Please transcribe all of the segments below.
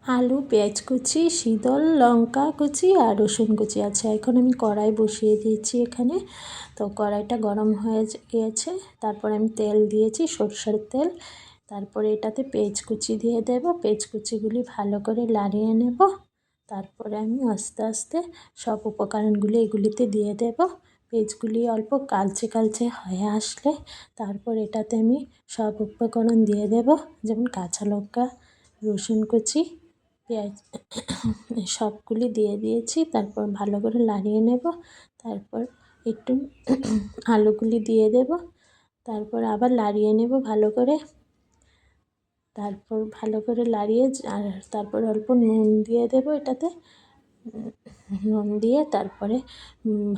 আলু, পেঁয়াজ কুচি, শীতল লঙ্কা কুচি আর রসুন কুচি আছে। এখন আমি কড়াই বসিয়ে দিয়েছি এখানে। তো কড়াইটা গরম হয়ে গিয়েছে। তারপরে আমি তেল দিয়েছি, সরষের তেল। তারপরে এটাতে পেঁয়াজ কুচি দিয়ে দেব। পেঁয়াজ কুচিগুলি ভালো করে নাড়িয়ে নেব। তারপরে আমি আস্তে আস্তে সব উপকরণগুলি এগুলিতে দিয়ে দেব। পেঁয়াজগুলি অল্প কালচে কালচে হয়ে আসলে তারপর এটাতে আমি সব উপকরণ দিয়ে দেব, যেমন কাঁচা লঙ্কা, রসুন কুচি, পেঁয়াজ সবগুলি দিয়ে দিয়েছি। তারপর ভালো করে নাড়িয়ে নেব। তারপর একটু আলুগুলি দিয়ে দেব। তারপর আবার নাড়িয়ে নেব ভালো করে। তারপর ভালো করে নাড়িয়ে আর তারপর অল্প নুন দিয়ে দেব এটাতে। নুন দিয়ে তারপরে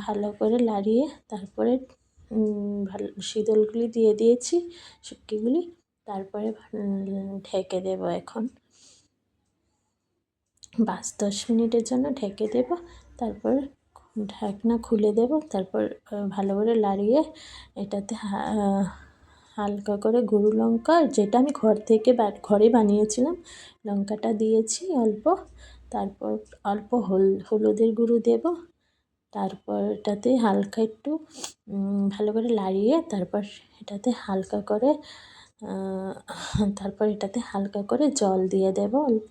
ভালো করে নাড়িয়ে তারপরে ভালো শীতলগুলি দিয়ে দিয়েছি, শুটকিগুলি। তারপরে ঢেকে দেব এখন 5-10 মিনিটের জন্য ঢেকে দেব। তারপর ঢাকনা খুলে দেব। তারপর ভালো করে নাড়িয়ে এটাতে হালকা করে গুঁড়ো লঙ্কা, যেটা আমি ঘরে বানিয়েছিলাম, লঙ্কাটা দিয়েছি অল্প। তারপর অল্প হলুদের গুঁড়ো দেব। তারপর এটাতে হালকা একটু ভালো করে নাড়িয়ে তারপর এটাতে হালকা করে জল দিয়ে দেব অল্প।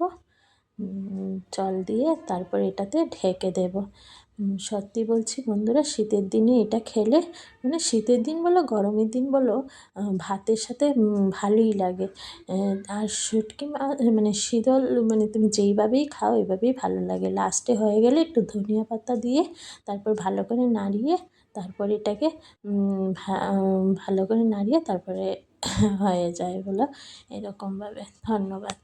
জল দিয়ে তারপর এটাতে ঢেকে দেব। সত্যি বলছি বন্ধুরা, শীতের দিনে এটা খেলে, মানে শীতের দিন বলো গরমের দিন বলো, ভাতের সাথে ভালোই লাগে। আর শুটকি মানে শীতল, মানে তুমি যেইভাবেই খাও এভাবেই ভালো লাগে। লাস্টে হয়ে গেলে একটু ধনিয়া পাতা দিয়ে তারপর ভালো করে নাড়িয়ে তারপর এটাকে ভালো করে নাড়িয়ে তারপরে হয়ে যায় এগুলো এরকমভাবে। ধন্যবাদ।